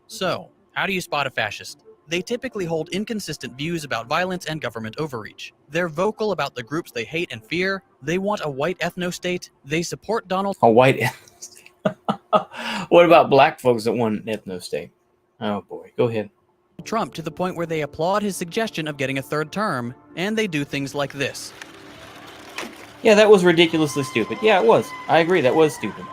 B: So, how do you spot a fascist? They typically hold inconsistent views about violence and government overreach. They're vocal about the groups they hate and fear. They want a white ethno-state. They support Donald...
A: A white ethno-state? What about black folks that want an ethno state? Oh boy, go ahead.
B: Trump to the point where they applaud his suggestion of getting a third term, and they do things like this.
A: Yeah, that was ridiculously stupid. Yeah, it was. I agree, that was stupid.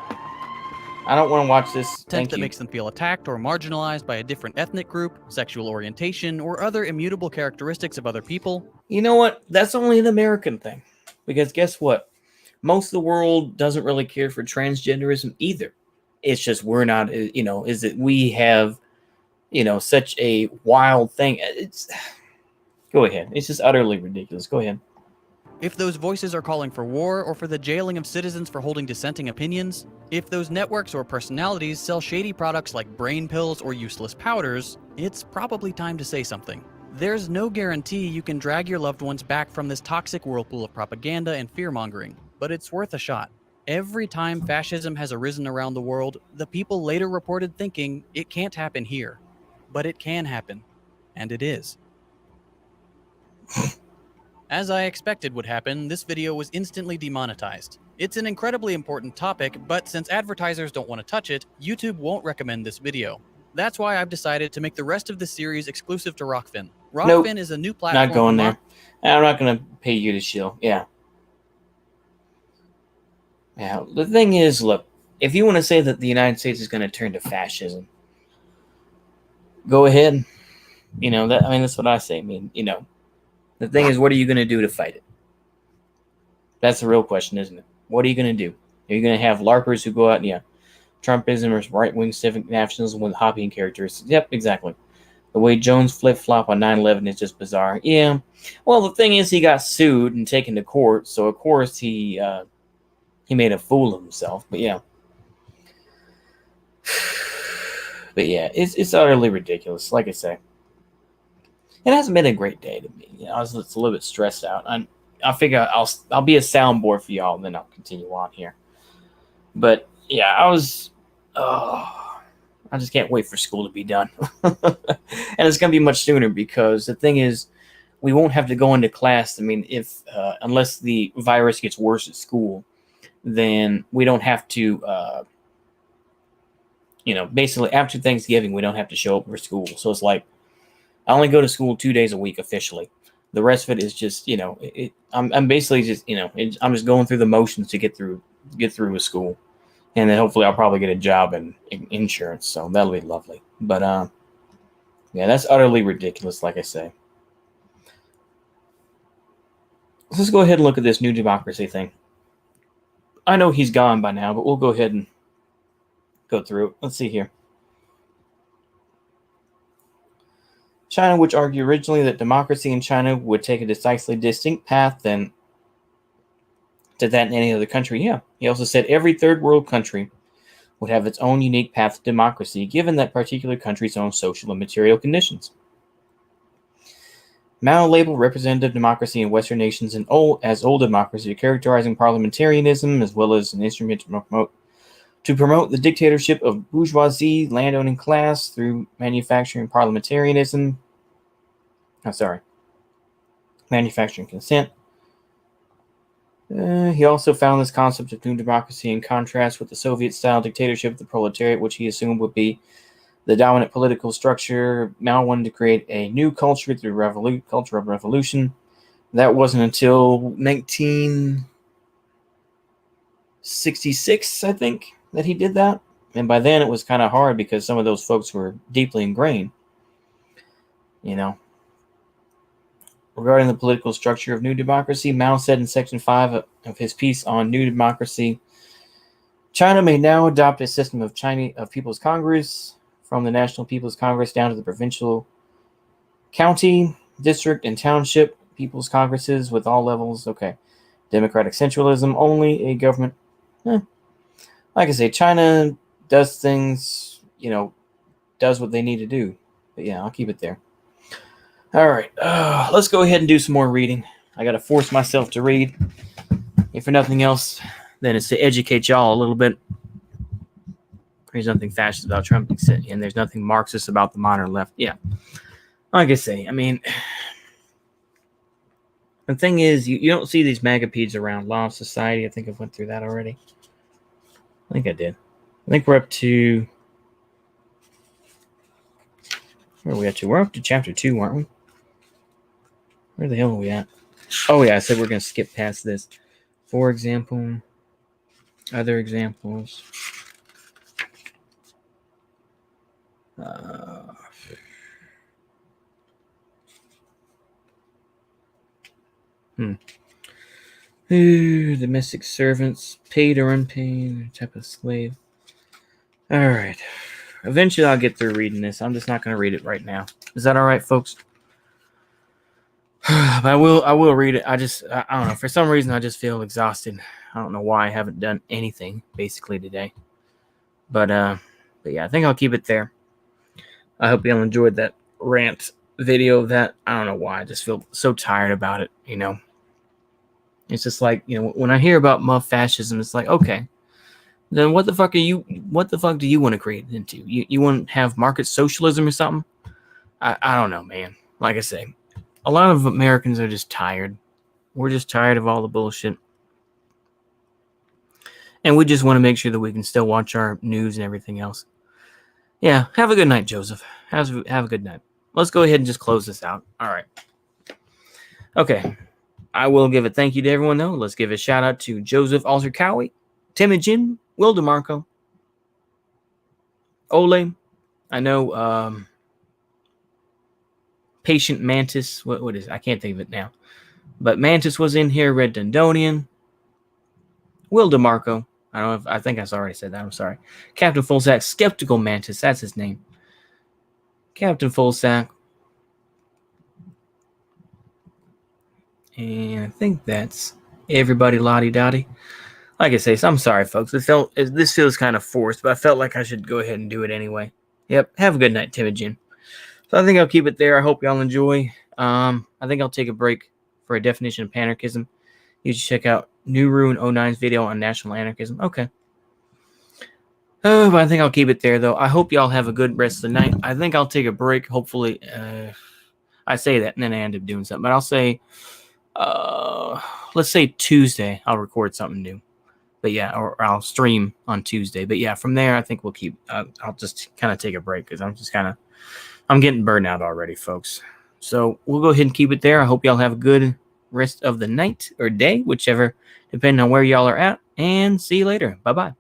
A: I don't want to watch this.
B: Content
A: Thank
B: that
A: you.
B: makes them feel attacked or marginalized by a different ethnic group, sexual orientation, or other immutable characteristics of other people.
A: You know what? That's only an American thing. Because guess what? Most of the world doesn't really care for transgenderism either. It's just we're not, is that we have, such a wild thing. It's go ahead. It's just utterly ridiculous. Go ahead.
B: If those voices are calling for war or for the jailing of citizens for holding dissenting opinions, if those networks or personalities sell shady products like brain pills or useless powders, it's probably time to say something. There's no guarantee you can drag your loved ones back from this toxic whirlpool of propaganda and fear-mongering, but it's worth a shot. Every time fascism has arisen around the world, the people later reported thinking it can't happen here. But it can happen. And it is. As I expected would happen, this video was instantly demonetized. It's an incredibly important topic, but since advertisers don't want to touch it, YouTube won't recommend this video. That's why I've decided to make the rest of the series exclusive to Rockfin. Rockfin is a new platform.
A: Not going there. I'm not going to pay you to shill. Yeah. Yeah. The thing is, look, if you want to say that the United States is going to turn to fascism, go ahead. That's what I say. The thing is, what are you going to do to fight it? That's the real question, isn't it? What are you going to do? Are you going to have LARPers who go out and, Trumpism or right-wing civic nationalism with hopping characteristics? Yep, exactly. The way Jones flip-flop on 9/11 is just bizarre. Yeah. Well, the thing is, he got sued and taken to court, so of course he made a fool of himself. But yeah. It's utterly ridiculous. Like I say. It hasn't been a great day to me. I was a little bit stressed out. I figure I'll be a soundboard for y'all, and then I'll continue on here. But yeah, I just can't wait for school to be done, and it's gonna be much sooner because the thing is, we won't have to go into class. If unless the virus gets worse at school, then we don't have to. Basically after Thanksgiving, we don't have to show up for school. So it's like. I only go to school 2 days a week officially. The rest of it is just, I'm basically just, I'm just going through the motions to get through with school, and then hopefully I'll probably get a job in insurance. So that'll be lovely. But yeah, that's utterly ridiculous. Like I say, let's go ahead and look at this New Democracy thing. I know he's gone by now, but we'll go ahead and go through it. Let's see here. China, which argued originally that democracy in China would take a decisively distinct path than to that in any other country. Yeah. He also said every third world country would have its own unique path to democracy, given that particular country's own social and material conditions. Mao labeled representative democracy in Western nations as old democracy, characterizing parliamentarism as well as an instrument to promote the dictatorship of bourgeoisie, landowning class through manufacturing parliamentarism. Manufacturing consent. He also found this concept of new democracy in contrast with the Soviet-style dictatorship of the proletariat, which he assumed would be the dominant political structure. Mao wanted to create a new culture through cultural revolution. That wasn't until 1966, I think, that he did that. And by then it was kind of hard because some of those folks were deeply ingrained. Regarding the political structure of New Democracy, Mao said in Section 5 of his piece on New Democracy, China may now adopt a system of People's Congress, from the National People's Congress down to the provincial, county, district, and township People's Congresses with all levels. Okay. Democratic centralism, only a government. Like I say, China does things, does what they need to do. But yeah, I'll keep it there. All right, let's go ahead and do some more reading. I got to force myself to read. If for nothing else, then it's to educate y'all a little bit. There's nothing fascist about Trump, and there's nothing Marxist about the modern left. Yeah, like I say, the thing is, you don't see these magapeds around. Law of Society, I think I went through that already. I think I did. I think we're up to... Where are we up to? We're up to chapter 2, aren't we? Where the hell are we at? Oh, yeah, I said we're going to skip past this. For example, other examples. Ooh, domestic servants, paid or unpaid, type of slave. All right. Eventually, I'll get through reading this. I'm just not going to read it right now. Is that all right, folks? But I will read it. I don't know. For some reason, I just feel exhausted. I don't know why I haven't done anything basically today. But yeah, I think I'll keep it there. I hope y'all enjoyed that rant video of that. I don't know why. I just feel so tired about it, you know. It's just like, you know, when I hear about muff fascism, it's like, okay, then what the fuck do you want to create it into? You want to have market socialism or something? I don't know, man. Like I say, a lot of Americans are just tired. We're just tired of all the bullshit. And we just want to make sure that we can still watch our news and everything else. Yeah, have a good night, Joseph. Have a good night. Let's go ahead and just close this out. All right. Okay. I will give a thank you to everyone, though. Let's give a shout out to Joseph Altercowie, Temujin, Will DeMarco, Ole. I know Patient Mantis. What is it? I can't think of it now. But Mantis was in here. Red Dundonian. Will DeMarco. I think I already said that. I'm sorry. Captain Fullsack. Skeptical Mantis. That's his name. Captain Fullsack. And I think that's everybody, lottie dottie. Like I say, so I'm sorry, folks. This feels kind of forced, but I felt like I should go ahead and do it anyway. Yep. Have a good night, Temujin. So I think I'll keep it there. I hope y'all enjoy. I think I'll take a break for a definition of panarchism. You should check out New Ruin 09's video on national anarchism. Okay. Oh, but I think I'll keep it there, though. I hope y'all have a good rest of the night. I think I'll take a break. Hopefully, I say that and then I end up doing something. But I'll say, let's say Tuesday, I'll record something new. But yeah, or I'll stream on Tuesday. But yeah, from there, I think we'll keep, I'll just kind of take a break because I'm getting burned out already, folks. So we'll go ahead and keep it there. I hope y'all have a good rest of the night or day, whichever, depending on where y'all are at. And see you later. Bye-bye.